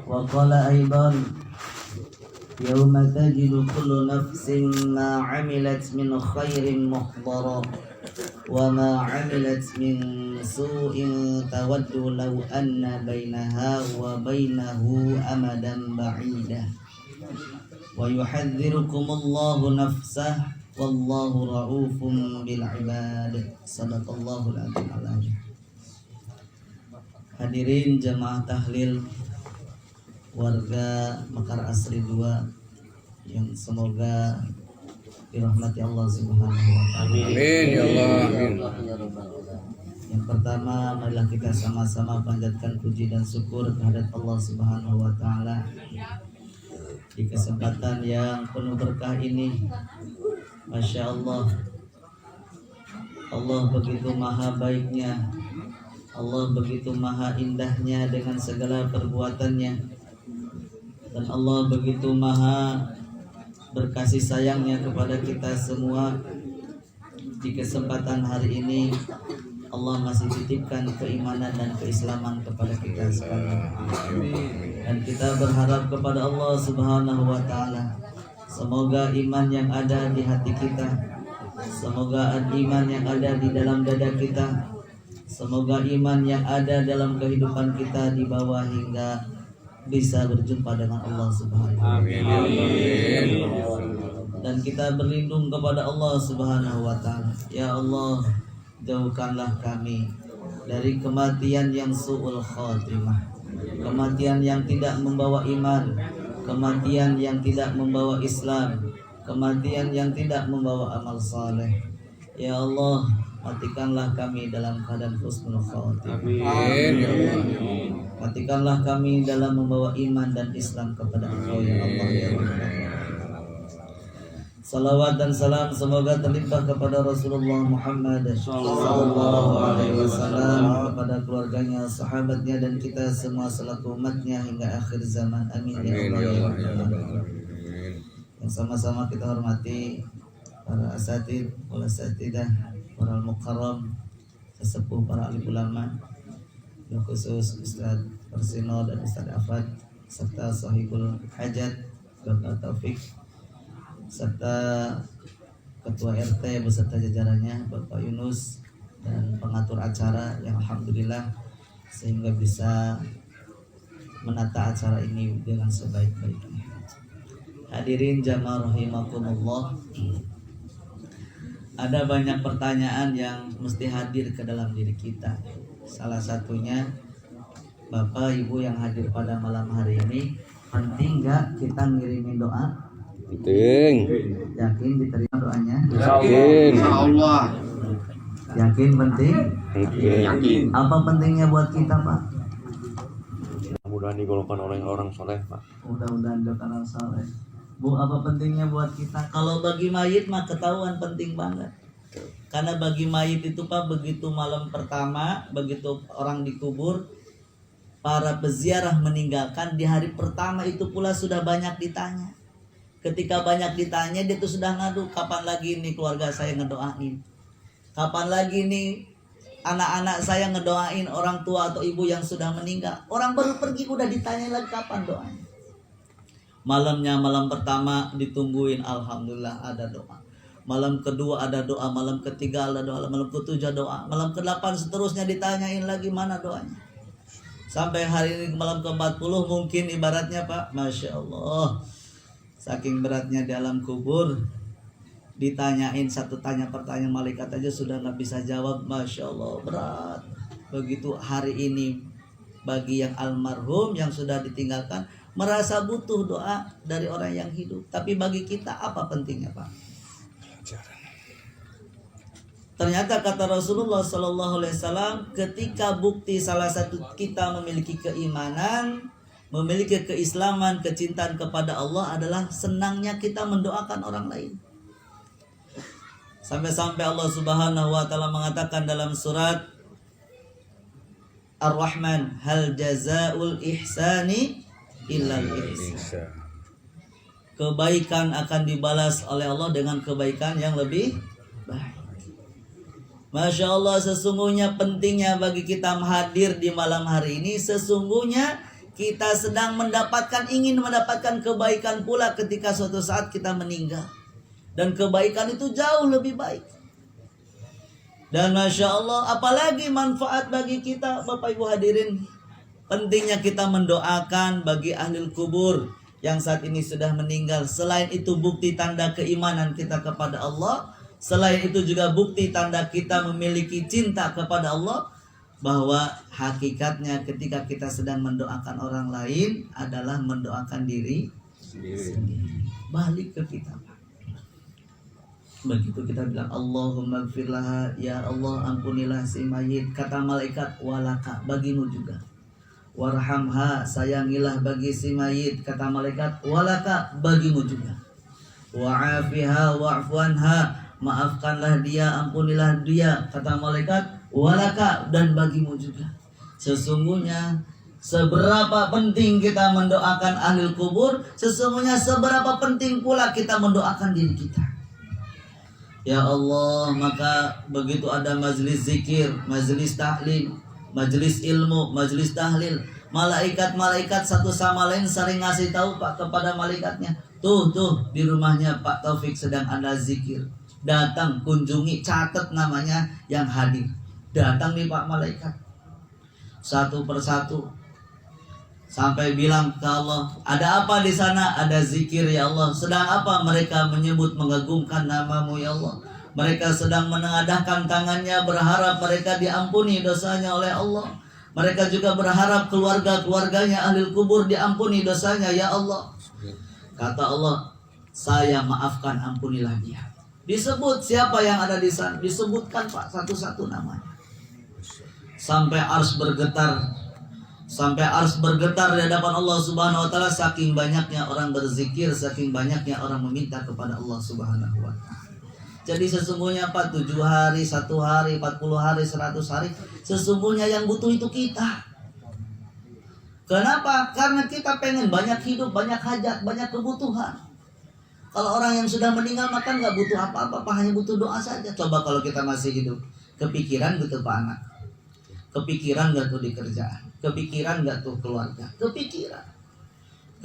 وقال أيضا يوم تجد كل نفس ما عملت من خير محضرا وما عملت من سوء تود لو أن بينها وبينه أمدا بعيدا ويحذركم الله نفسه والله رؤوف بالعباد. Sadaqallahul adzim. Hadirin jamaah tahlil warga Mekar Asri 2 yang semoga dirahmati Allah Subhanahu wa taala. Amin ya Allah. Yang pertama, marilah kita sama-sama panjatkan puji dan syukur kehadirat Allah Subhanahu wa taala di kesempatan yang penuh berkah ini. Masya Allah, Allah begitu maha baiknya, Allah begitu maha indahnya dengan segala perbuatannya, dan Allah begitu maha berkasih sayangnya kepada kita semua. Di kesempatan hari ini Allah masih titipkan keimanan dan keislaman kepada kita sekalian, dan kita berharap kepada Allah Subhanahu wa taala, semoga iman yang ada di hati kita, semoga iman yang ada di dalam dada kita, semoga iman yang ada dalam kehidupan kita dibawa hingga bisa berjumpa dengan Allah Subhanahu wa taala. Dan kita berlindung kepada Allah Subhanahu wa taala. Ya Allah, jauhkanlah kami dari kematian yang su'ul khatimah, kematian yang tidak membawa iman, kematian yang tidak membawa Islam, kematian yang tidak membawa amal saleh. Ya Allah, matikanlah kami dalam keadaan husnul khatimah. Amin ya Allah. Matikanlah kami dalam membawa iman dan Islam kepada Engkau ya Allah ya Rabbana. Salawat dan salam semoga terlimpah kepada Rasulullah Muhammad sallallahu alaihi wasallam, kepada keluarganya, sahabatnya, dan kita semua selaku umatnya hingga akhir zaman. Amin ya Allah ya Rabbana. Yang sama-sama kita hormati para asatid, wal asatidah, para mukarram, sesepuh, para alim ulama, yang khusus Ustaz Persino dan Ustaz Afad, serta sahibul hajat Dr. Taufik, serta Ketua RT beserta jajarannya Bapak Yunus, dan pengatur acara yang alhamdulillah sehingga bisa menata acara ini dengan sebaik-baiknya. Hadirin jamaah rahimakumullah, ada banyak pertanyaan yang mesti hadir ke dalam diri kita. Salah satunya, Bapak Ibu yang hadir pada malam hari ini, penting nggak kita ngirimin doa? Penting. Yakin diterima doanya? Yakin. Insyaallah. Yakin penting? Yakin. Apa pentingnya buat kita, Pak? Mudah-mudahan digolongkan oleh orang soleh, Pak. Mudah-mudahan doa saleh. Bu, apa pentingnya buat kita? Kalau bagi mayit mah ketahuan penting banget. Karena bagi mayit itu Pak, begitu malam pertama, begitu orang dikubur, para peziarah meninggalkan, di hari pertama itu pula sudah banyak ditanya. Ketika banyak ditanya, dia tuh sudah ngadu, kapan lagi nih keluarga saya ngedoain? Kapan lagi nih anak-anak saya ngedoain orang tua atau ibu yang sudah meninggal? Orang baru pergi udah ditanya lagi kapan doanya. Malamnya, malam pertama ditungguin, alhamdulillah ada doa. Malam kedua ada doa, malam ketiga ada doa, malam ketujuh doa, malam ke-8 seterusnya ditanyain lagi mana doanya. Sampai hari ini malam ke-40 mungkin ibaratnya Pak, Masya Allah, saking beratnya di alam kubur, ditanyain satu pertanyaan malaikat aja sudah nggak bisa jawab. Masya Allah, berat. Begitu hari ini bagi yang almarhum yang sudah ditinggalkan, merasa butuh doa dari orang yang hidup. Tapi bagi kita apa pentingnya Pak? Ternyata kata Rasulullah Sallallahu Alaihi Wasallam, ketika bukti salah satu kita memiliki keimanan, memiliki keislaman, kecintaan kepada Allah adalah senangnya kita mendoakan orang lain. Sampai-sampai Allah Subhanahu wa taala mengatakan dalam surat Ar-Rahman, hal jazaul ihsani illal ihsan. Kebaikan akan dibalas oleh Allah dengan kebaikan yang lebih baik. Masya Allah, sesungguhnya pentingnya bagi kita hadir di malam hari ini. Sesungguhnya kita sedang ingin mendapatkan kebaikan pula ketika suatu saat kita meninggal. Dan kebaikan itu jauh lebih baik. Dan Masya Allah, apalagi manfaat bagi kita, Bapak Ibu hadirin. Pentingnya kita mendoakan bagi ahli kubur yang saat ini sudah meninggal. Selain itu bukti tanda keimanan kita kepada Allah. Selain itu juga bukti tanda kita memiliki cinta kepada Allah. Bahwa hakikatnya ketika kita sedang mendoakan orang lain adalah mendoakan diri sendiri. Balik ke kita. Begitu kita bilang Allahumma gfirlaha, ya Allah ampunilah si mayit. Kata malaikat, walaka, bagimu juga. Warhamha, sayangilah bagi si mayit. Kata malaikat, walaka, bagimu juga. Wa'afiha wa'fuanha, maafkanlah dia, ampunilah dia. Kata malaikat, walaka, dan bagimu juga. Sesungguhnya seberapa penting kita mendoakan ahli kubur, sesungguhnya seberapa penting pula kita mendoakan diri kita. Ya Allah, maka begitu ada majlis zikir, majlis tahlim, majlis ilmu, majlis tahlil, malaikat-malaikat satu sama lain sering ngasih tahu Pak kepada malaikatnya, tuh di rumahnya Pak Taufik sedang ada zikir, datang kunjungi, catat namanya yang hadir. Datang nih Pak malaikat satu persatu sampai bilang ke Allah, ada apa di sana? Ada zikir ya Allah. Sedang apa mereka menyebut mengagungkan namamu ya Allah? Mereka sedang menengadahkan tangannya berharap mereka diampuni dosanya oleh Allah. Mereka juga berharap keluarga-keluarganya ahli kubur diampuni dosanya ya Allah. Kata Allah, saya maafkan, ampunilah dia. Disebut siapa yang ada di sana, disebutkan Pak satu-satu namanya. Sampai ars bergetar. Sampai ars bergetar di hadapan Allah Subhanahu wa taala, saking banyaknya orang berzikir, saking banyaknya orang meminta kepada Allah Subhanahu wa taala. Jadi sesungguhnya 7 hari, 1 hari, 40 hari, 100 hari, sesungguhnya yang butuh itu kita. Kenapa? Karena kita pengen banyak hidup, banyak hajat, banyak kebutuhan. Kalau orang yang sudah meninggal maka nggak butuh apa-apa, hanya butuh doa saja. Coba kalau kita masih hidup, kepikiran gitu Pak anak, kepikiran nggak tuh di kerjaan, kepikiran nggak tuh keluarga,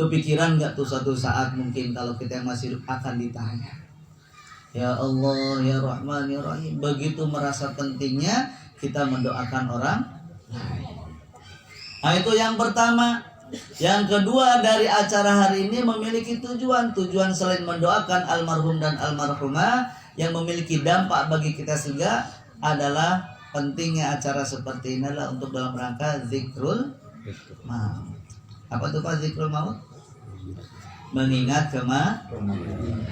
kepikiran nggak tuh suatu saat mungkin kalau kita yang masih hidup akan ditanya, ya Allah, ya Rahman, ya Rahim. Begitu merasa pentingnya kita mendoakan orang lain. Nah itu yang pertama. Yang kedua, dari acara hari ini memiliki tujuan selain mendoakan almarhum dan almarhumah, yang memiliki dampak bagi kita juga adalah pentingnya acara seperti ini adalah untuk dalam rangka zikrul maut. Apa tuh Pak zikrul maut? Mengingat kematian.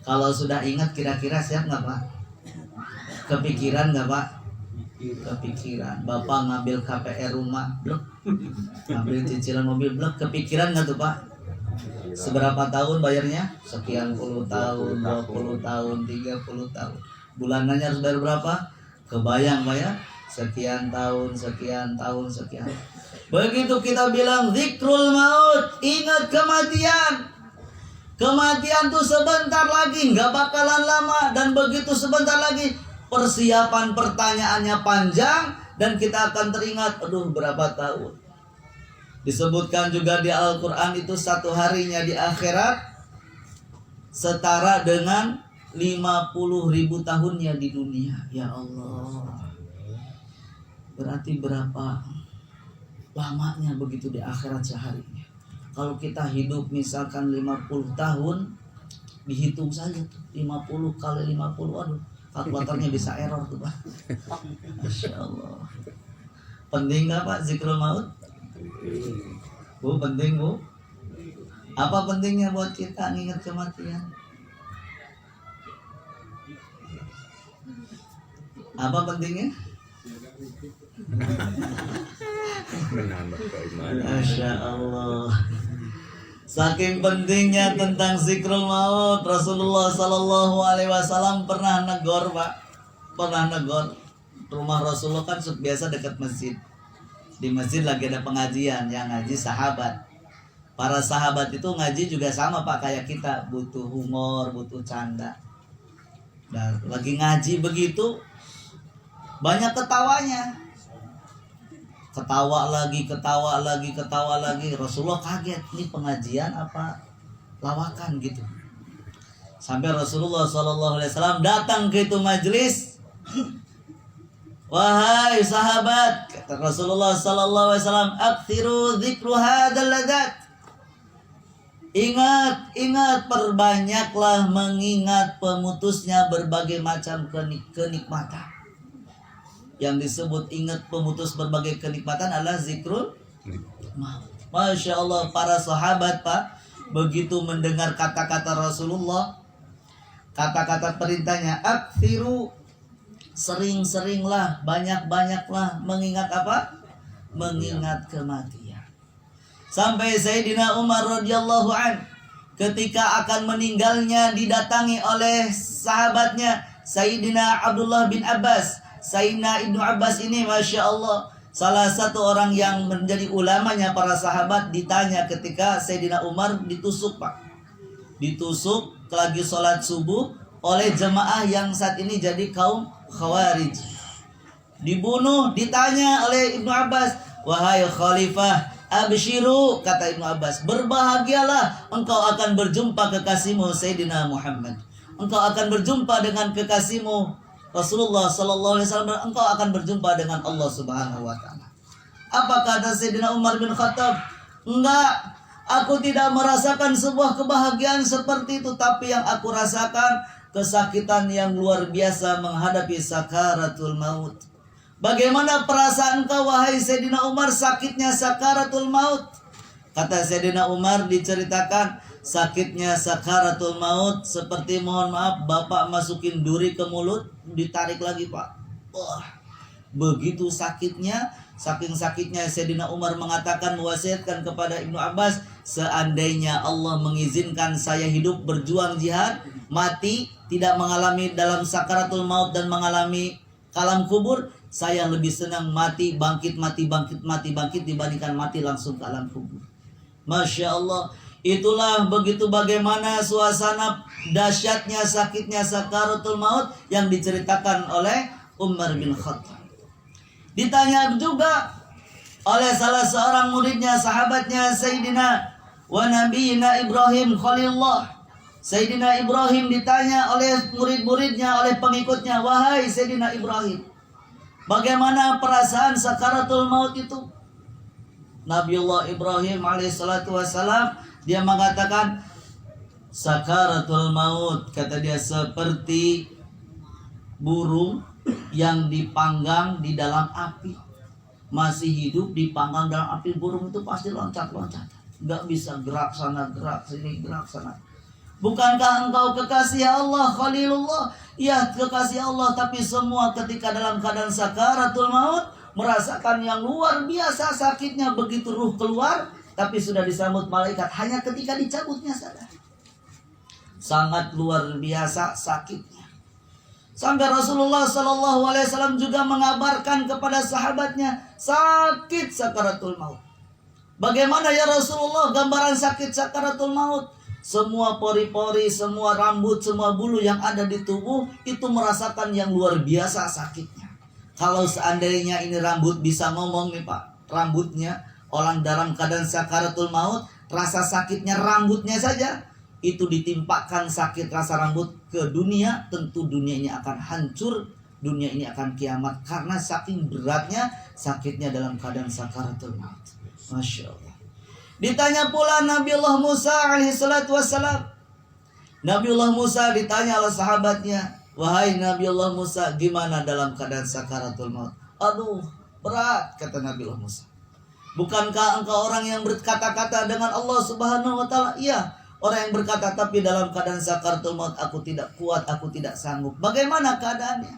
Kalau sudah ingat kira-kira siap nggak Pak? Kepikiran nggak Pak? Kepikiran. Bapak ngambil KPR rumah, blok. Ngambil cicilan mobil, blok. Kepikiran nggak tuh Pak? Seberapa tahun bayarnya? Sekian puluh tahun, 20 tahun, 30 tahun. Bulanannya harus bayar berapa? Kebayang Pak ya? Sekian tahun. Begitu kita bilang zikrul maut, ingat kematian. Kematian tuh sebentar lagi, nggak bakalan lama. Dan begitu sebentar lagi, persiapan pertanyaannya panjang. Dan kita akan teringat, aduh berapa tahun. Disebutkan juga di Al-Quran itu 1 harinya di akhirat setara dengan 50.000 tahunnya di dunia. Ya Allah, berarti berapa lamanya begitu di akhirat seharinya. Kalau kita hidup misalkan 50 tahun, dihitung saja tuh 50 kali 50, aduh kalkulatornya bisa error tuh Pak. Masya Allah. Penting gak Pak zikrul maut? Bu, penting Bu. Apa pentingnya buat kita nginget kematian? Apa pentingnya? Masya Allah. Saking pentingnya tentang zikrul maut, Rasulullah Sallallahu Alaihi Wasallam pernah negor Pak, rumah Rasulullah kan biasa dekat masjid. Di masjid lagi ada pengajian, yang ngaji sahabat. Para sahabat itu ngaji juga sama Pak kayak kita, butuh humor, butuh canda. Dan lagi ngaji begitu banyak ketawanya. ketawa lagi. Rasulullah kaget, ini pengajian apa lawakan gitu. Sampai Rasulullah SAW datang ke itu majelis. Wahai sahabat, kata Rasulullah SAW, aktsiru dzikru hadzal ladzat. Ingat, perbanyaklah mengingat pemutusnya berbagai macam kenikmatan. Yang disebut ingat pemutus berbagai kenikmatan adalah zikrul maut. Masya Allah, para sahabat Pak, begitu mendengar kata-kata Rasulullah, kata-kata perintahnya, aktsiru, sering-seringlah, banyak-banyaklah mengingat apa? Mengingat kematian. Sampai Sayyidina Umar radhiyallahu an ketika akan meninggalnya didatangi oleh sahabatnya Sayyidina Abdullah bin Abbas. Sayyidina Ibnu Abbas ini Masya Allah salah satu orang yang menjadi ulamanya para sahabat, ditanya ketika Sayyidina Umar ditusuk Pak. Ditusuk lagi sholat subuh oleh jemaah yang saat ini jadi kaum Khawarij. Dibunuh, ditanya oleh Ibnu Abbas, wahai khalifah, abshiru, kata Ibnu Abbas, berbahagialah, engkau akan berjumpa kekasihmu Sayyidina Muhammad. Engkau akan berjumpa dengan kekasihmu Rasulullah sallallahu alaihi wasallam, engkau akan berjumpa dengan Allah Subhanahu wa taala. Apa kata Sayyidina Umar bin Khattab? Enggak, aku tidak merasakan sebuah kebahagiaan seperti itu, tapi yang aku rasakan kesakitan yang luar biasa menghadapi sakaratul maut. Bagaimana perasaan kau wahai Sayyidina Umar sakitnya sakaratul maut? Kata Sayyidina Umar, diceritakan sakitnya sakaratul maut seperti, mohon maaf, bapak masukin duri ke mulut, ditarik lagi Pak. Wah, begitu sakitnya. Saking sakitnya Sayyidina Umar mengatakan, mewasiatkan kepada Ibnu Abbas, seandainya Allah mengizinkan saya hidup berjuang jihad, mati, tidak mengalami dalam sakaratul maut dan mengalami alam kubur, saya lebih senang mati, bangkit dibandingkan mati langsung ke alam kubur. Masya Allah, itulah begitu bagaimana suasana dahsyatnya sakitnya sakaratul maut yang diceritakan oleh Umar bin Khattab. Ditanya juga oleh salah seorang muridnya, sahabatnya Sayyidina wa Nabiyina Ibrahim Khalilullah. Sayyidina Ibrahim ditanya oleh murid-muridnya, oleh pengikutnya, wahai Sayyidina Ibrahim, bagaimana perasaan sakaratul maut itu? Nabiullah Ibrahim alaihissalatu wassalam, dia mengatakan, sakaratul maut, kata dia, seperti burung yang dipanggang di dalam api. Masih hidup dipanggang dalam api, burung itu pasti loncat-loncat, gak bisa gerak sana gerak sini gerak sana. Bukankah engkau kekasih Allah Khalilullah? Ya, kekasih Allah, tapi semua ketika dalam keadaan sakaratul maut merasakan yang luar biasa sakitnya. Begitu ruh keluar, tapi sudah disambut malaikat, hanya ketika dicabutnya saja. Sangat luar biasa sakitnya. Sampai Rasulullah SAW juga mengabarkan kepada sahabatnya sakit sakaratul maut. Bagaimana ya Rasulullah gambaran sakit sakaratul maut? Semua pori-pori, semua rambut, semua bulu yang ada di tubuh itu merasakan yang luar biasa sakitnya. Kalau seandainya ini rambut bisa ngomong nih Pak, rambutnya, orang dalam keadaan sakaratul maut, rasa sakitnya rambutnya saja, itu ditimpakan sakit rasa rambut ke dunia, tentu dunia ini akan hancur, dunia ini akan kiamat, karena saking beratnya sakitnya dalam keadaan sakaratul maut. Masya Allah. Ditanya pula Nabiullah Musa alaihissalatu wassalam. Nabiullah Musa ditanya oleh sahabatnya, wahai Nabiullah Musa, gimana dalam keadaan sakaratul maut? Aduh, berat, kata Nabiullah Musa. Bukankah engkau orang yang berkata-kata dengan Allah Subhanahu wa taala? Iya, orang yang berkata, tapi dalam keadaan sakaratul maut aku tidak kuat, aku tidak sanggup. Bagaimana keadaannya?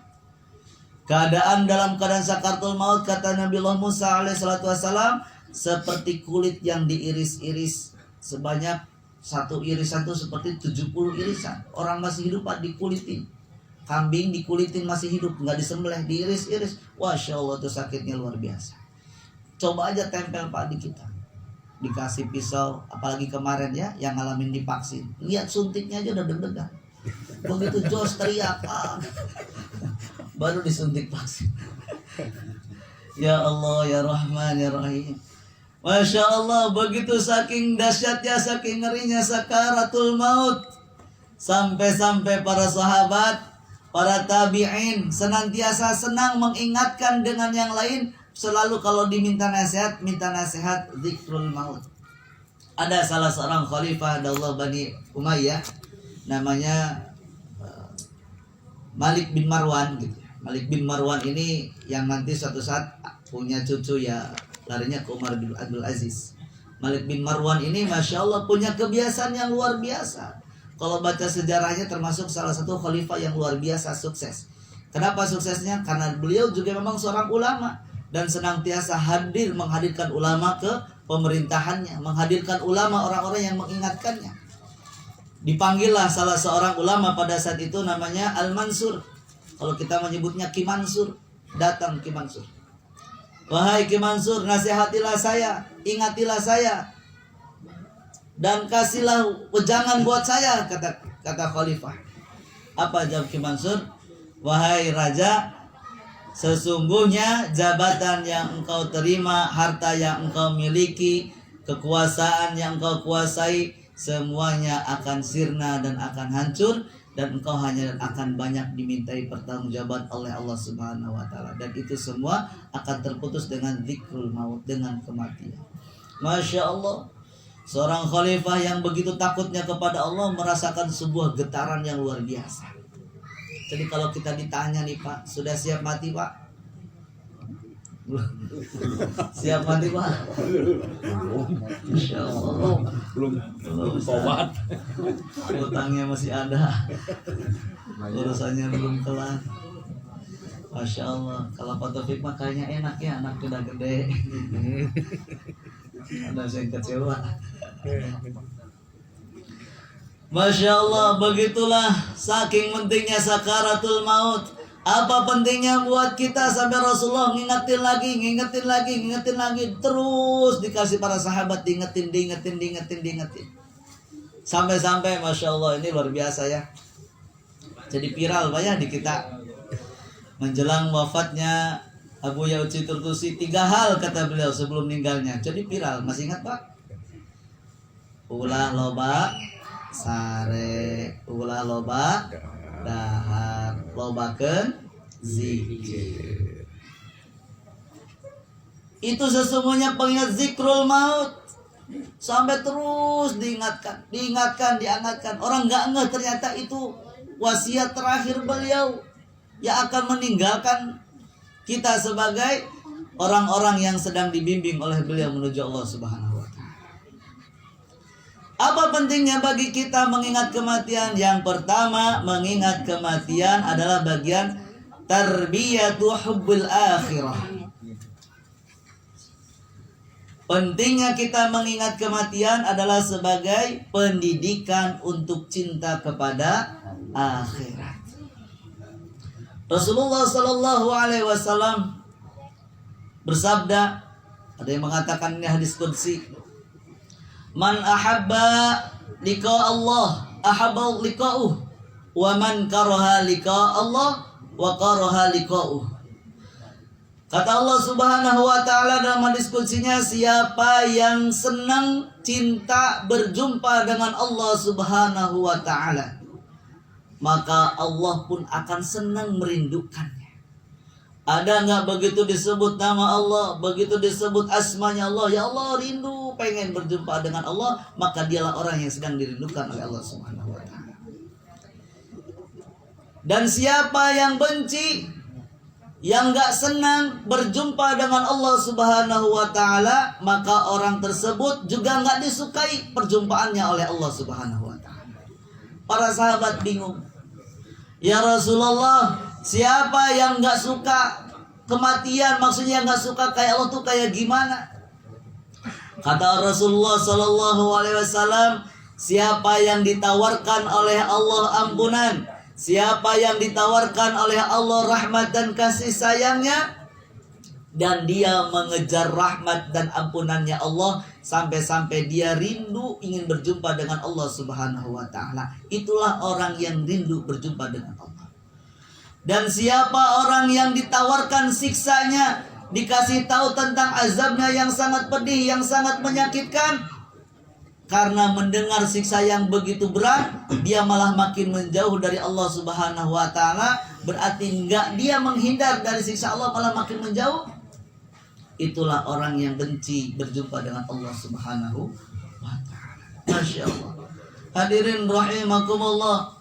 Keadaan dalam keadaan sakaratul maut, kata Nabiullah Musa alaihissalatu wassalam, seperti kulit yang diiris-iris. Sebanyak satu irisan itu seperti 70 irisan. Orang masih hidup Pak dikulitin. Kambing dikulitin masih hidup, nggak disembelih, diiris-iris. Masya Allah, itu sakitnya luar biasa. Coba aja tempel Pak di kita, dikasih pisau, apalagi kemarin ya yang ngalamin divaksin, lihat suntiknya aja udah deg-degan. Begitu jos teriak, baru disuntik vaksin. Ya Allah, ya Rahman, ya Rahim. Masya Allah, begitu saking dahsyatnya, saking ngerinya sakaratul maut. Sampai-sampai para sahabat, para tabi'in senantiasa senang mengingatkan dengan yang lain. Selalu kalau diminta nasihat, minta nasihat zikrul maut. Ada salah seorang khalifah Daulah Bani Umayyah, namanya Malik bin Marwan gitu. Malik bin Marwan ini yang nanti suatu saat punya cucu ya, larinya ke Umar bin Abdul Aziz. Malik bin Marwan ini Masya Allah punya kebiasaan yang luar biasa. Kalau baca sejarahnya termasuk salah satu khalifah yang luar biasa sukses. Kenapa suksesnya? Karena beliau juga memang seorang ulama dan senantiasa menghadirkan ulama ke pemerintahannya, menghadirkan ulama, orang-orang yang mengingatkannya. Dipanggillah salah seorang ulama pada saat itu namanya Al-Mansur. Kalau kita menyebutnya Ki Mansur, datang Ki Mansur. Wahai Ki Mansur, nasihatilah saya, ingatilah saya, dan kasihlah wejangan buat saya, kata khalifah. Apa jawab Ki Mansur? Wahai raja, sesungguhnya jabatan yang engkau terima, harta yang engkau miliki, kekuasaan yang engkau kuasai, semuanya akan sirna dan akan hancur, dan engkau hanya akan banyak dimintai pertanggungjawaban oleh Allah Subhanahu wa taala, dan itu semua akan terputus dengan zikrul maut, dengan kematian. Masya Allah, seorang khalifah yang begitu takutnya kepada Allah merasakan sebuah getaran yang luar biasa. Jadi kalau kita ditanya nih Pak, sudah siap mati Pak? Siap mati Pak? Insya Allah belum tobat, utangnya masih ada, urusannya belum kelar. Masya Allah, kalau Pak Taufik mah kayaknya enak ya, anak udah gede. Ada yang kecewa. Masya Allah, begitulah saking pentingnya sakaratul maut. Apa pentingnya buat kita sampai Rasulullah ngingetin lagi, terus dikasih para sahabat diingetin. Sampai-sampai Masya Allah, ini luar biasa ya. Jadi viral Pak ya di kita. Menjelang wafatnya Abu Yazid Turtusi, 3 hal kata beliau sebelum meninggalnya. Jadi viral, masih ingat Pak? Ulah loba sare, ulah loba dahar, lobakeun zikir. Itu sesungguhnya pengingat zikrul maut. Sampai terus diingatkan. Orang nggak ngeh ternyata itu wasiat terakhir beliau yang akan meninggalkan kita sebagai orang-orang yang sedang dibimbing oleh beliau menuju Allah Subhanahu wa taala. Apa pentingnya bagi kita mengingat kematian? Yang pertama, mengingat kematian adalah bagian tarbiyatu hubbul akhirah. Pentingnya kita mengingat kematian adalah sebagai pendidikan untuk cinta kepada akhirat. Rasulullah Sallallahu Alaihi Wasallam bersabda, ada yang mengatakan ini hadis qudsi, man ahabba liqa Allah ahabba liqa'uh, wa man karaha liqa Allah wa karaha liqa'uh. Kata Allah Subhanahu wa taala dalam hadis qudsinya, siapa yang senang cinta berjumpa dengan Allah Subhanahu wa taala, maka Allah pun akan senang merindukannya. Ada nggak begitu disebut nama Allah, begitu disebut asmanya Allah, ya Allah rindu pengen berjumpa dengan Allah, maka dialah orang yang sedang dirindukan oleh Allah Subhanahu wa taala. Dan siapa yang benci, yang nggak senang berjumpa dengan Allah Subhanahu wa taala, maka orang tersebut juga nggak disukai perjumpaannya oleh Allah Subhanahu wa taala. Para sahabat bingung. Ya Rasulullah, siapa yang nggak suka kematian? Maksudnya nggak suka kayak Allah tuh kayak gimana? Kata Rasulullah Sallallahu Alaihi Wasallam, siapa yang ditawarkan oleh Allah ampunan, siapa yang ditawarkan oleh Allah rahmat dan kasih sayangnya, dan dia mengejar rahmat dan ampunannya Allah sampai-sampai dia rindu ingin berjumpa dengan Allah Subhanahu wa taala, itulah orang yang rindu berjumpa dengan Allah. Dan siapa orang yang ditawarkan siksanya, dikasih tahu tentang azabnya yang sangat pedih, yang sangat menyakitkan. Karena mendengar siksa yang begitu berat, dia malah makin menjauh dari Allah Subhanahu wa taala. Berarti enggak dia menghindar dari siksa Allah, malah makin menjauh. Itulah orang yang benci berjumpa dengan Allah Subhanahu wa taala. Masya Allah. Hadirin rahimakumullah.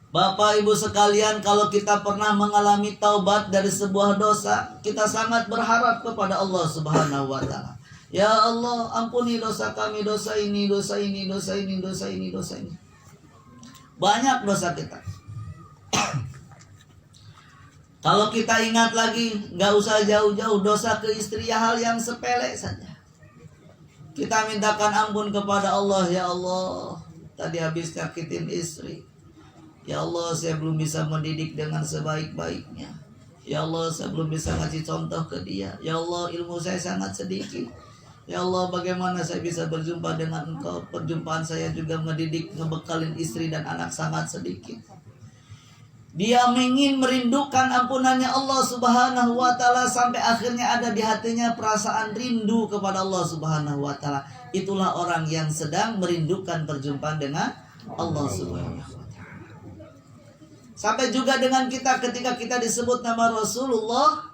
Bapak Ibu sekalian, kalau kita pernah mengalami taubat dari sebuah dosa, kita sangat berharap kepada Allah Subhanahu wa taala. Ya Allah, ampuni dosa kami, dosa ini, dosa ini, dosa ini, dosa ini, dosa ini. Banyak dosa kita. Kalau kita ingat lagi, nggak usah jauh-jauh, dosa ke istri ya hal yang sepele saja. Kita mintakan ampun kepada Allah. Ya Allah, tadi habis nyakitin istri. Ya Allah, saya belum bisa mendidik dengan sebaik-baiknya. Ya Allah, saya belum bisa ngasih contoh ke dia. Ya Allah, ilmu saya sangat sedikit. Ya Allah, bagaimana saya bisa berjumpa dengan Engkau? Perjumpaan saya juga mendidik, ngebekalin istri dan anak sangat sedikit. Dia ingin merindukan ampunannya Allah Subhanahu wa taala, sampai akhirnya ada di hatinya perasaan rindu kepada Allah Subhanahu wa taala. Itulah orang yang sedang merindukan perjumpaan dengan Allah Subhanahu wa taala. Sampai juga dengan kita ketika kita disebut nama Rasulullah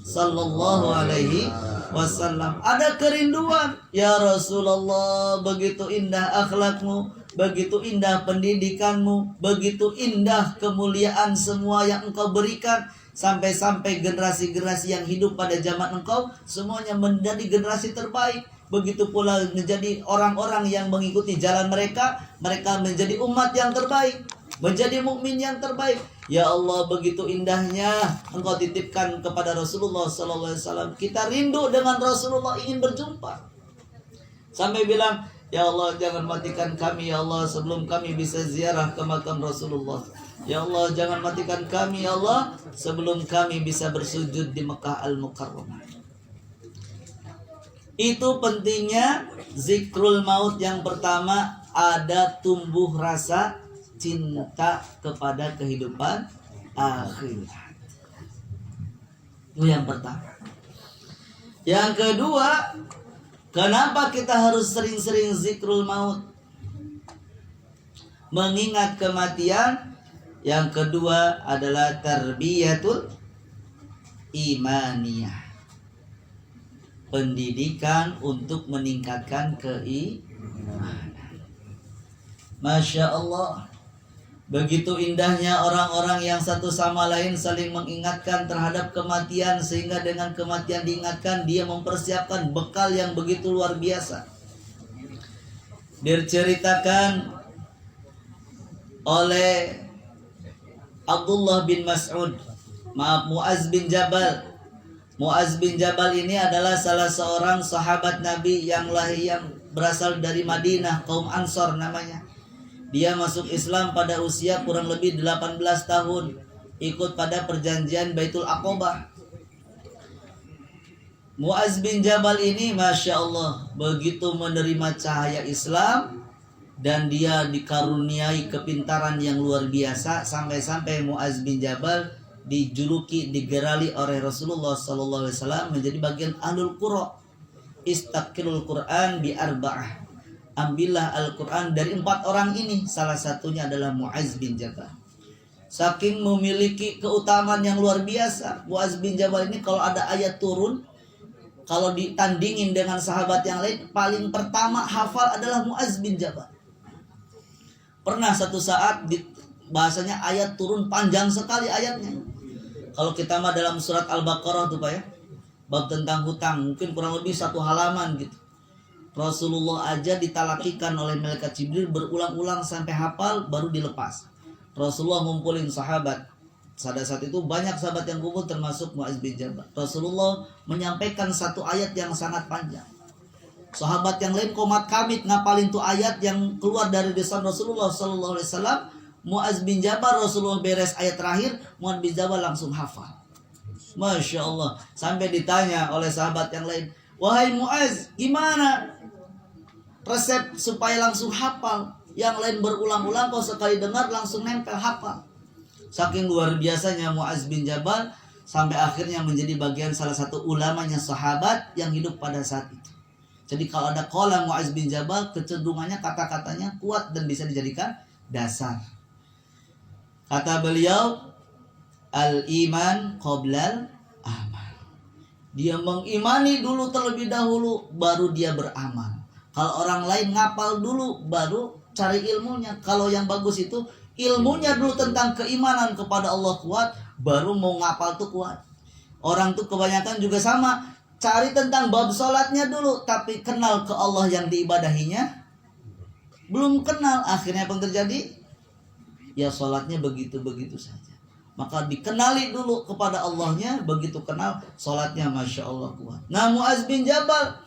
sallallahu alaihi wasallam, ada kerinduan. Ya Rasulullah, begitu indah akhlakmu, begitu indah pendidikanmu, begitu indah kemuliaan semua yang engkau berikan. Sampai-sampai generasi-generasi yang hidup pada zaman engkau semuanya menjadi generasi terbaik. Begitu pula menjadi orang-orang yang mengikuti jalan mereka, mereka menjadi umat yang terbaik, menjadi mukmin yang terbaik. Ya Allah, begitu indahnya engkau titipkan kepada Rasulullah sallallahu alaihi wasallam. Kita rindu dengan Rasulullah, ingin berjumpa. Sampai bilang, ya Allah, jangan matikan kami ya Allah sebelum kami bisa ziarah ke makam Rasulullah. Ya Allah, jangan matikan kami ya Allah sebelum kami bisa bersujud di Mekah Al-Mukarramah. Itu pentingnya zikrul maut. Yang pertama, ada tumbuh rasa cinta kepada kehidupan akhirat. Itu yang pertama. Yang kedua, kenapa kita harus sering-sering zikrul maut? Mengingat kematian. Yang kedua adalah tarbiyatul imaniyah, pendidikan untuk meningkatkan keimanan. Masya Allah, begitu indahnya orang-orang yang satu sama lain saling mengingatkan terhadap kematian, sehingga dengan kematian diingatkan, dia mempersiapkan bekal yang begitu luar biasa. Diceritakan oleh Abdullah bin Mas'ud, Muaz bin Jabal. Muaz bin Jabal ini adalah salah seorang sahabat Nabi yang berasal dari Madinah, kaum Ansor namanya. Dia masuk Islam pada usia kurang lebih 18 tahun, ikut pada perjanjian Baitul Aqobah. Muaz bin Jabal ini Masya Allah begitu menerima cahaya Islam, dan dia dikaruniai kepintaran yang luar biasa, sampai-sampai Muaz bin Jabal dijuluki, digerali oleh Rasulullah sallallahu alaihi wasallam menjadi bagian ahlul qura. Istaqirul Quran bi arba'ah. Ambillah Al-Quran dari 4 orang ini. Salah satunya adalah Muaz bin Jabal. Saking memiliki keutamaan yang luar biasa, Muaz bin Jabal ini kalau ada ayat turun, kalau ditandingin dengan sahabat yang lain, paling pertama hafal adalah Muaz bin Jabal. Pernah satu saat bahasanya ayat turun panjang sekali ayatnya. Kalau kita mah dalam surat Al-Baqarah tuh Pak ya, bab tentang hutang, mungkin kurang lebih 1 halaman gitu. Rasulullah aja ditalakikan oleh malaikat Jibril berulang-ulang sampai hafal baru dilepas. Rasulullah ngumpulin sahabat. Pada saat itu banyak sahabat yang kumpul termasuk Muaz bin Jabal. Rasulullah menyampaikan 1 ayat yang sangat panjang. Sahabat yang lain komat kamit ngapalin tuh ayat yang keluar dari lisan Rasulullah sallallahu alaihi wasallam. Muaz bin Jabal, Rasulullah beres ayat terakhir, Muaz bin Jabal langsung hafal. Masya Allah. Sampai ditanya oleh sahabat yang lain, wahai Muaz, gimana resep supaya langsung hafal? Yang lain berulang-ulang, kau sekali dengar langsung nempel hafal. Saking luar biasanya Muaz bin Jabal, sampai akhirnya menjadi bagian salah satu ulamanya sahabat yang hidup pada saat itu. Jadi kalau ada qala Mu'adz bin Jabal, kecenderungannya kata-katanya kuat dan bisa dijadikan dasar. Kata beliau, al-iman qoblal amal. Dia mengimani dulu terlebih dahulu, baru dia beramal. Kalau orang lain ngapal dulu, baru cari ilmunya. Kalau yang bagus itu ilmunya dulu tentang keimanan kepada Allah kuat, baru mau ngapal tuh kuat. Orang tuh kebanyakan juga sama, cari tentang bab sholatnya dulu, tapi kenal ke Allah yang diibadahinya belum kenal. Akhirnya apa yang terjadi? Ya sholatnya begitu-begitu saja. Maka dikenali dulu kepada Allahnya, begitu kenal sholatnya Masya Allah kuat. Nah, Mu'adz bin Jabal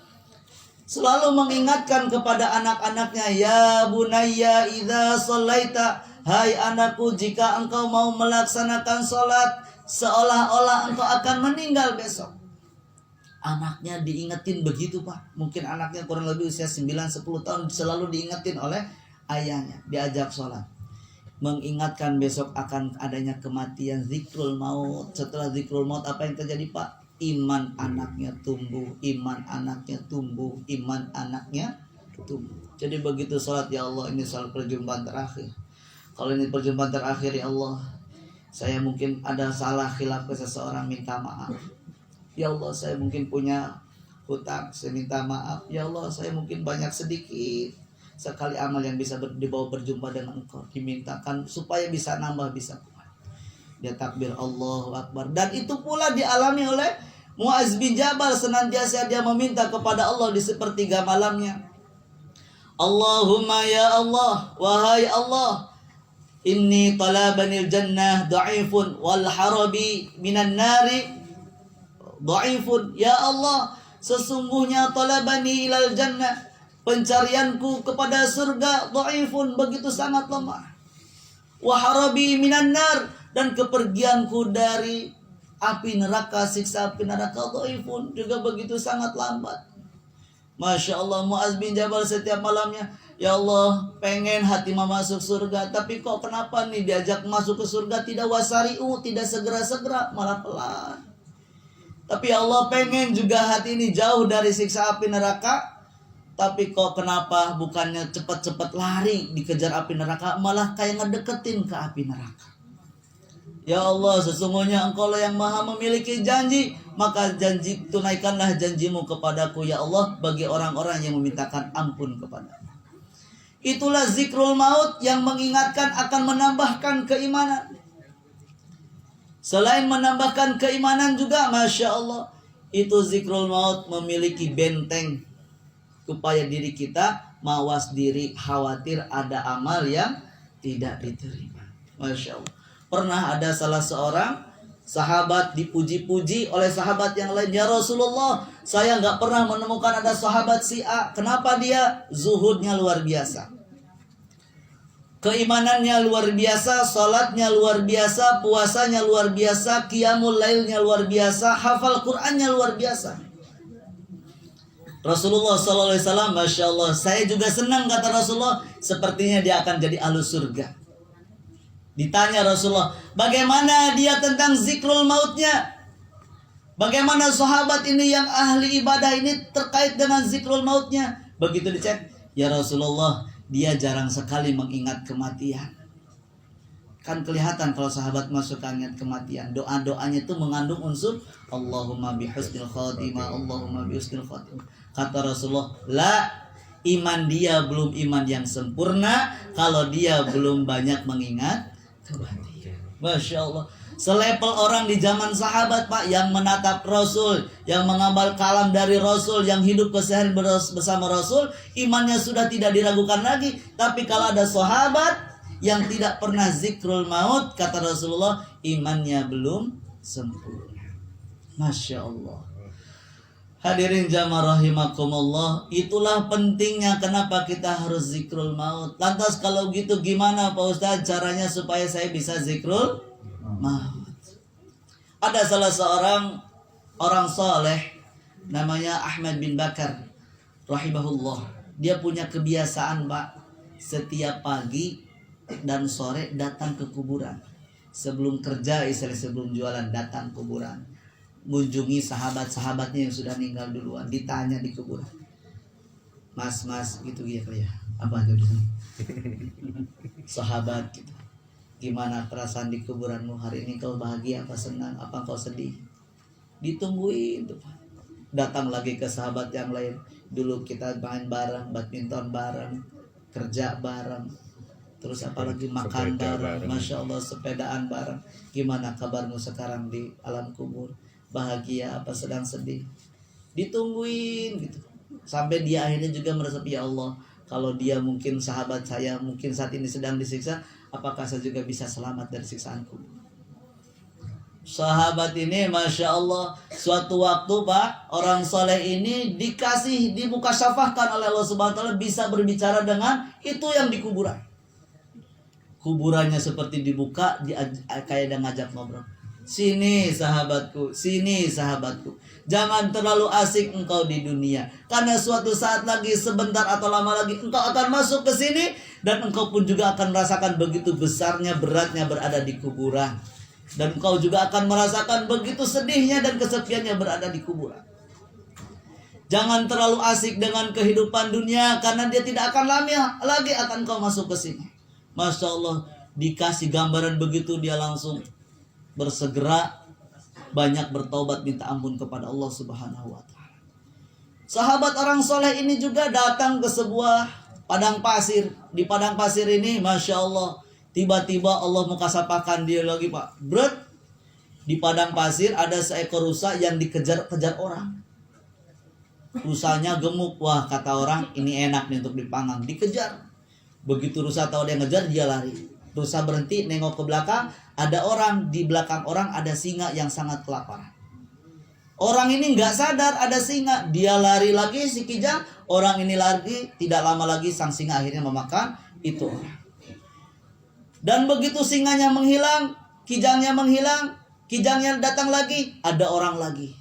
selalu mengingatkan kepada anak-anaknya, ya bunayya idza shallaita, hai anakku, jika engkau mau melaksanakan sholat seolah-olah engkau akan meninggal besok. Anaknya diingetin begitu Pak. Mungkin anaknya kurang lebih usia 9-10 tahun, selalu diingetin oleh ayahnya, diajak sholat, mengingatkan besok akan adanya kematian, zikrul maut. Setelah zikrul maut apa yang terjadi Pak? Iman anaknya tumbuh, iman anaknya tumbuh, iman anaknya tumbuh. Jadi begitu sholat, ya Allah ini sholat perjumpaan terakhir. Kalau ini perjumpaan terakhir ya Allah, saya mungkin ada salah khilaf ke seseorang, minta maaf. Ya Allah, saya mungkin punya hutang, saya minta maaf. Ya Allah, saya mungkin banyak sedikit sekali amal yang bisa dibawa berjumpa dengan engkau, dimintakan supaya bisa nambah, bisa kuat. Dia takbir Allahu Akbar. Dan itu pula dialami oleh Mu'adz bin Jabal. Senantiasa dia meminta kepada Allah di sepertiga malamnya, Allahumma ya Allah, wahai Allah, inni talabanil jannah da'ifun wal harabi minan nari da'ifun. Ya Allah, sesungguhnya talabani ilal jannah, pencarianku kepada surga, dhaifun, begitu sangat lemah. Wa harabi minan nar, dan kepergianku dari api neraka, siksa api neraka, dhaifun, juga begitu sangat lambat. Masya Allah, Mu'adz bin Jabal setiap malamnya, ya Allah, pengen hati masuk surga, tapi kok kenapa nih diajak masuk ke surga tidak wasari'u, tidak segera-segera, malah pelan. Tapi ya Allah, pengen juga hati ini jauh dari siksa api neraka, tapi kok kenapa bukannya cepat-cepat lari dikejar api neraka, malah kayak ngedeketin ke api neraka. Ya Allah, sesungguhnya Engkau lah yang maha memiliki janji, maka tunaikanlah janjimu kepadaku ya Allah, bagi orang-orang yang memintakan ampun kepadamu. Itulah zikrul maut yang mengingatkan akan menambahkan keimanan. Selain menambahkan keimanan juga, Masya Allah, itu zikrul maut memiliki benteng supaya diri kita mawas diri, khawatir ada amal yang tidak diterima. Masya Allah. Pernah ada salah seorang sahabat dipuji-puji oleh sahabat yang lain, ya Rasulullah, saya nggak pernah menemukan ada sahabat si A. Kenapa dia? Zuhudnya luar biasa, keimanannya luar biasa, salatnya luar biasa, puasanya luar biasa, qiyamul lailnya luar biasa, hafal Qur'annya luar biasa. Rasulullah SAW, Masya Allah, saya juga senang, kata Rasulullah, sepertinya dia akan jadi ahlu surga. Ditanya Rasulullah, bagaimana dia tentang zikrul mautnya? Bagaimana sahabat ini yang ahli ibadah ini terkait dengan zikrul mautnya? Begitu dicek, ya Rasulullah, dia jarang sekali mengingat kematian. Kan kelihatan kalau sahabat masuk ingat kematian, doa-doanya itu mengandung unsur Allahumma bihusnil khatimah, Allahumma bihusnil khatimah. Kata Rasulullah, la, iman dia belum iman yang sempurna kalau dia belum banyak mengingat kematian. Masya Allah. Selepel orang di zaman sahabat Pak, yang menatap Rasul, yang mengamal kalam dari Rasul, yang hidup keseharian bersama Rasul, imannya sudah tidak diragukan lagi. Tapi kalau ada sahabat yang tidak pernah zikrul maut, kata Rasulullah, imannya belum sempurna. Masya Allah. Hadirin jamaah rahimakumullah, itulah pentingnya kenapa kita harus zikrul maut. Lantas kalau gitu gimana Pak Ustadz caranya supaya saya bisa zikrul maut? Ada salah seorang orang soleh namanya Ahmad bin Bakar rahimahullah. Dia punya kebiasaan Pak, setiap pagi dan sore datang ke kuburan. sebelum kerja, sebelum jualan, datang kuburan, mengunjungi sahabat-sahabatnya yang sudah meninggal duluan, ditanya di kuburan, mas gitu ya Pak ya, apa aja sahabat gitu, gimana perasaan di kuburanmu hari ini, kau bahagia apa senang, apa kau sedih, ditungguin tuh Pak. Datang lagi ke sahabat yang lain, dulu kita main bareng, badminton bareng, kerja bareng, terus apalagi makan bareng, Masya Allah, sepedaan bareng. Gimana kabarmu sekarang di alam kubur, bahagia apa sedang sedih, ditungguin gitu. Sampai dia akhirnya juga merasa, ya Allah, kalau dia mungkin sahabat saya mungkin saat ini sedang disiksa, apakah saya juga bisa selamat dari siksaan kubur? Sahabat ini Masya Allah, suatu waktu Pak, orang soleh ini dibuka syafahkan oleh Allah Subhanahu wa Ta'ala, bisa berbicara dengan itu yang di kuburan. Kuburannya seperti dibuka, kayak ada ngajak ngobrol. Sini sahabatku, jangan terlalu asik engkau di dunia, karena suatu saat lagi, sebentar atau lama lagi, engkau akan masuk ke sini, dan engkau pun juga akan merasakan begitu besarnya, beratnya berada di kuburan. Dan engkau juga akan merasakan begitu sedihnya dan kesepiannya berada di kuburan. Jangan terlalu asik dengan kehidupan dunia, karena dia tidak akan lama lagi akan kau masuk ke sini. Masya Allah, dikasih gambaran begitu, dia langsung bersegera banyak bertaubat, minta ampun kepada Allah Subhanahu wa Ta'ala. Sahabat orang soleh ini juga datang ke sebuah padang pasir. Di padang pasir ini Masya Allah, tiba-tiba Allah mengkasapakan dia lagi Pak. Berat. Di padang pasir ada seekor rusa yang dikejar-kejar orang. Rusanya gemuk. Wah, kata orang, ini enak nih untuk dipanggang. Dikejar. Begitu rusa tahu dia ngejar, dia lari. Rusa berhenti, nengok ke belakang. Ada orang, di belakang orang ada singa yang sangat kelaparan. Orang ini nggak sadar ada singa. Dia lari lagi, si kijang. Orang ini lari, tidak lama lagi sang singa akhirnya memakan itu orang. Dan begitu singanya menghilang, kijangnya menghilang, kijangnya datang lagi, ada orang lagi.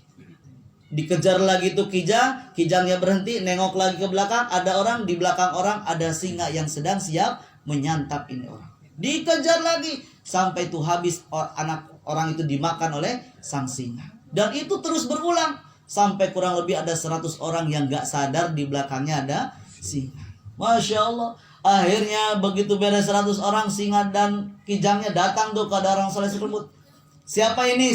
Dikejar lagi tuh kijangnya berhenti, nengok lagi ke belakang, ada orang, di belakang orang ada singa yang sedang siap menyantap ini orang. Dikejar lagi, sampai itu habis anak orang itu dimakan oleh sang singa. Dan itu terus berulang, sampai kurang lebih ada 100 orang yang gak sadar di belakangnya ada singa. Masya Allah. Akhirnya begitu beres 100 orang, singa dan kijangnya datang tuh ke orang soleh tersebut. Siapa ini?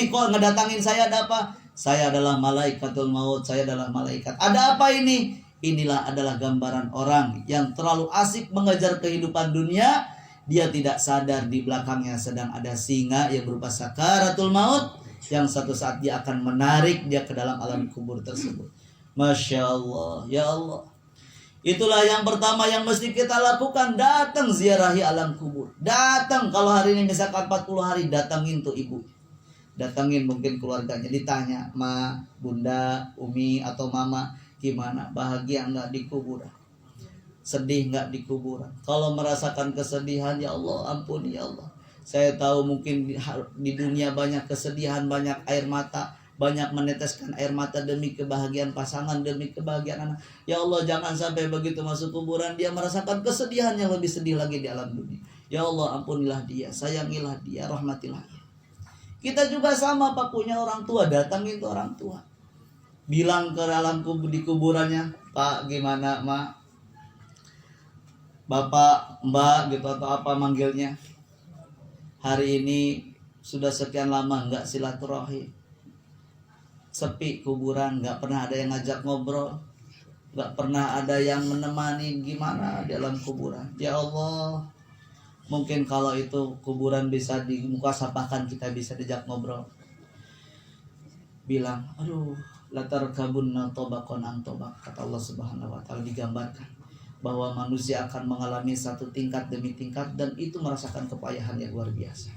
Kok ngedatangin saya, ada apa? Saya adalah malaikatul maut, saya adalah malaikat. Ada apa ini? Inilah adalah gambaran orang yang terlalu asik mengejar kehidupan dunia. Dia tidak sadar di belakangnya sedang ada singa yang berupa sakaratul maut, yang satu saat dia akan menarik dia ke dalam alam kubur tersebut. Masya Allah, ya Allah. Itulah yang pertama yang mesti kita lakukan, datang ziarahi alam kubur. Datang, kalau hari ini misalkan 40 hari, datangin tuh ibu. Datangin mungkin keluarganya, ditanya, Ma, Bunda, Umi atau Mama, gimana? Bahagia enggak di kuburan? Sedih enggak di kuburan? Kalau merasakan kesedihan, ya Allah ampuni ya Allah. Saya tahu mungkin di dunia banyak kesedihan, banyak air mata, banyak meneteskan air mata demi kebahagiaan pasangan, demi kebahagiaan anak. Ya Allah, jangan sampai begitu masuk kuburan dia merasakan kesedihan yang lebih sedih lagi di alam dunia. Ya Allah, ampunilah dia, sayangilah dia, rahmatilah dia. Kita juga sama Pak, punya orang tua, datangin itu orang tua. Bilang ke dalam di kuburannya, Pak gimana Ma? Bapak, Mbak gitu atau apa manggilnya. Hari ini sudah sekian lama enggak silaturahim. Sepi kuburan, nggak pernah ada yang ngajak ngobrol, nggak pernah ada yang menemani, gimana di dalam kuburan. Ya Allah, mungkin kalau itu kuburan bisa dimukasapakan, kita bisa dijak ngobrol. Bilang, aduh, latar kabun tobakon antobak, kata Allah Subhanahu wa Ta'ala, digambarkan bahwa manusia akan mengalami satu tingkat demi tingkat, dan itu merasakan kepayahan yang luar biasa.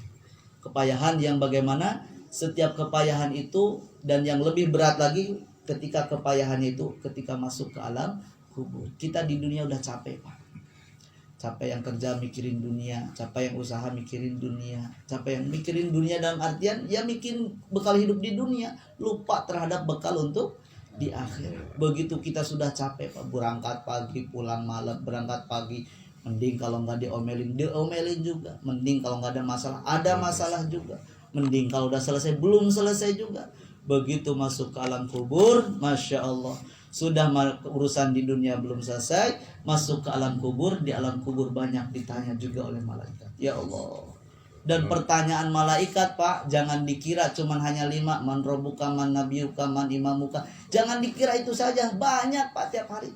Kepayahan yang bagaimana setiap kepayahan itu, dan yang lebih berat lagi ketika kepayahannya itu ketika masuk ke alam kubur. Kita di dunia udah capek Pak. Capek yang kerja mikirin dunia, capek yang usaha mikirin dunia, capek yang mikirin dunia dalam artian ya mikirin bekal hidup di dunia, lupa terhadap bekal untuk di akhir. Begitu kita sudah capek Pak, berangkat pagi pulang malam, berangkat pagi Mending kalau nggak diomelin juga. Mending kalau nggak ada masalah juga. Mending kalau udah selesai, belum selesai juga. Begitu masuk ke alam kubur, Masya Allah, sudah urusan di dunia belum selesai, masuk ke alam kubur, di alam kubur banyak ditanya juga oleh malaikat. Ya Allah. Dan pertanyaan malaikat, Pak, jangan dikira cuman hanya 5, man rabbuka, man nabiyuka, man imamuka. Jangan dikira itu saja, banyak Pak tiap hari.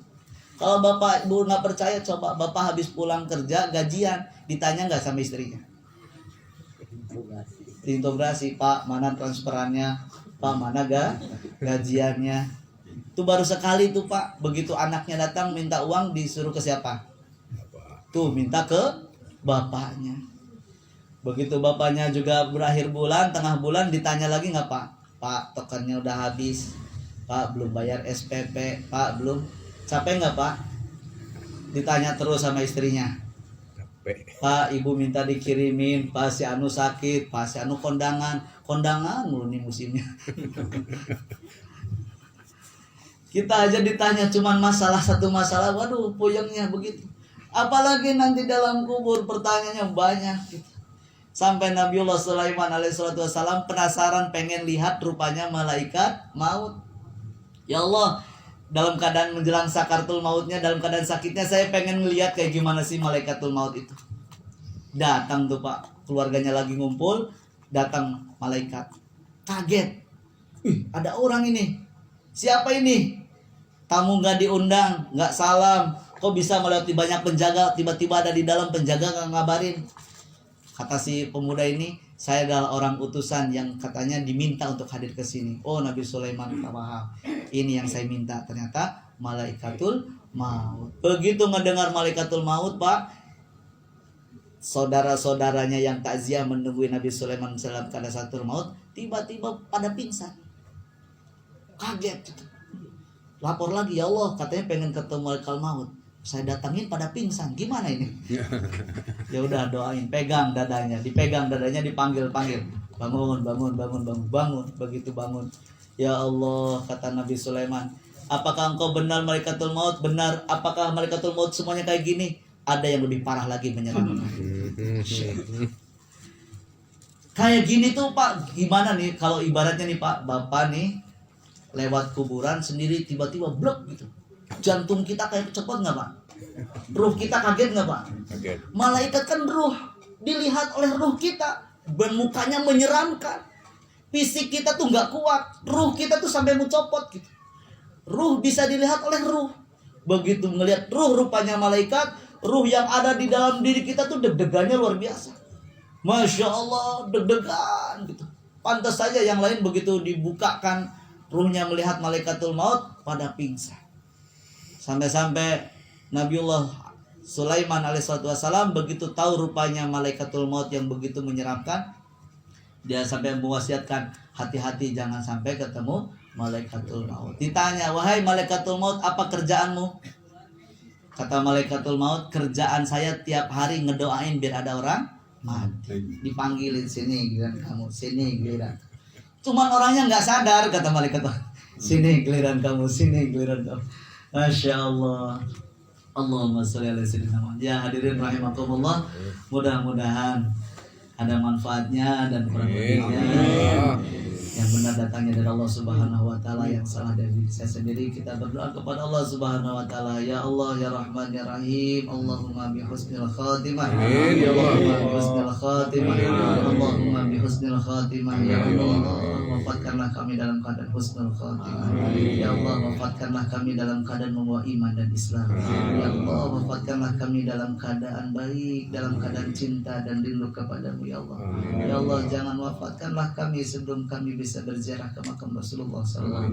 Kalau Bapak Ibu nggak percaya, coba Bapak habis pulang kerja, gajian, ditanya nggak sama istrinya? Diintegrasi, Pak, mana transferannya, Pak, mana gajiannya. Itu baru sekali tuh Pak, begitu anaknya datang minta uang, disuruh ke siapa? Tuh, minta ke bapaknya. Begitu bapaknya juga berakhir bulan, tengah bulan, ditanya lagi nggak Pak? Pak, tokennya udah habis, Pak, belum bayar SPP, Pak, belum. Capek nggak Pak? Ditanya terus sama istrinya. Pak, ibu minta dikirimin, Pak si anu sakit, Pak si anu kondangan mulu nih musimnya. Kita aja ditanya cuman satu masalah, waduh puyengnya begitu. Apalagi nanti dalam kubur pertanyaannya banyak gitu. Sampai Nabiullah Sulaiman alaihissalam penasaran pengen lihat rupanya malaikat maut. Ya Allah, dalam keadaan menjelang sakaratul mautnya, dalam keadaan sakitnya, saya pengen ngelihat kayak gimana sih malaikatul maut itu. Datang tuh Pak, keluarganya lagi ngumpul, datang malaikat. Kaget. Ada orang ini. Siapa ini? Tamu nggak diundang, nggak salam. Kok bisa melewati banyak penjaga, tiba-tiba ada di dalam, penjaga nggak ngabarin. Kata si pemuda ini, saya adalah orang utusan yang katanya diminta untuk hadir ke sini. Oh, Nabi Sulaiman paham. Ini yang saya minta. Ternyata malaikatul maut. Begitu mendengar malaikatul maut, Pak, saudara-saudaranya yang takziah menunggu Nabi Sulaiman dalam keadaan sakaratul maut, tiba-tiba pada pingsan. Kaget. Lapor lagi, ya Allah, katanya pengen ketemu malaikatul maut. Saya datangin pada pingsan, gimana ini? Ya udah doain, pegang dadanya, dipanggil, bangun. Begitu bangun, ya Allah, kata Nabi Sulaiman, apakah engkau benar malaikatul maut? Benar. Apakah malaikatul maut semuanya kayak gini? Ada yang lebih parah lagi menyerang. Kayak gini tuh Pak, gimana nih kalau ibaratnya nih Pak, Bapak nih lewat kuburan sendiri tiba-tiba blok gitu. Jantung kita kayak cepet nggak Pak? Ruh kita kaget nggak Pak? Kaget. Malaikat kan ruh, dilihat oleh ruh kita, mukanya menyeramkan. Fisik kita tuh nggak kuat, ruh kita tuh sampai mau copot gitu. Ruh bisa dilihat oleh ruh. Begitu melihat ruh rupanya malaikat, ruh yang ada di dalam diri kita tuh deg-degannya luar biasa. Masya Allah, deg-degan gitu. Pantas saja yang lain begitu dibukakan ruhnya melihat malaikatul maut pada pingsan. Sampai-sampai Nabiullah Sulaiman alaihissalam begitu tahu rupanya malaikatul maut yang begitu menyeramkan, dia sampai mewasiatkan, hati-hati jangan sampai ketemu malaikatul maut. Ditanya, wahai malaikatul maut, apa kerjaanmu? Kata malaikatul maut, kerjaan saya tiap hari ngedoain biar ada orang mati. Dipanggilin, sini giliran kamu, sini giliran. Cuman orangnya nggak sadar, kata malaikat, sini giliran kamu, sini giliran kamu. Masya Allah. Allahumma sholli ala sayyidina Muhammad. Ya hadirin rahimakumullah, mudah-mudahan ada manfaatnya dan kurang lebihnya yang benar datangnya dari Allah Subhanahu wa taala, yang salah dari diri saya sendiri. Kita berdoa kepada Allah Subhanahu wa taala. Ya Allah ya Rahman ya Rahim, Allahumma bi husnil khatimah. Ya Allahumma bi husnil khatimah. Allahumma bi husnil khatimah. Ya Allah, wafatkanlah kami dalam keadaan husnul khatimah. Ya Allah, wafatkanlah kami dalam keadaan membawa iman dan Islam. Ya Allah, wafatkanlah kami dalam keadaan baik, dalam keadaan cinta dan rindu kepadamu ya Allah. Ya Allah, jangan wafatkanlah kami sebelum kami bisa berziarah ke makam Rasulullah SAW.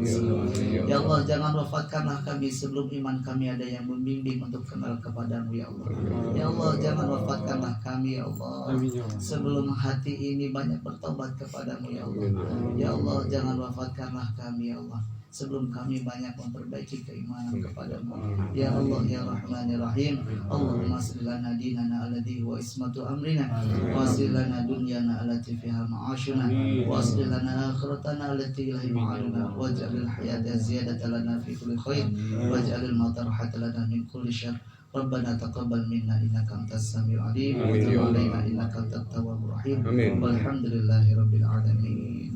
Ya Allah, jangan wafatkanlah kami sebelum iman kami ada yang membimbing untuk kenal kepadamu ya Allah. Ya Allah, jangan wafatkanlah kami ya Allah sebelum hati ini banyak bertobat kepadamu ya Allah. Ya Allah, jangan wafatkanlah kami ya Allah sebelum kami banyak memperbaiki keimanan kepadamu. Ya Allah ya Rahman ya Rahim, Allahumma aslih lana dinana alladhi huwa ismatu amrina, wa aslih lana dunyana allati fiha ma'ashuna, wa aslih lana akhiratana allati ilaiha ma'aduna, waj'alil hayata ziyadatan lana fi kulli khair, waj'alil mauta rahatan lana min kulli syarr, Rabbana taqabbal minna innaka antas samiul alim wa Amin, tub ya Allah. alaina innaka antat tawwabur rahim. Amin. Walhamdulillahirabbil alamin.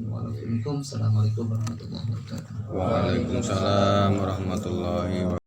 Assalamualaikum warahmatullahi wabarakatuh. Waalaikumsalam warahmatullahi wabarakatuh.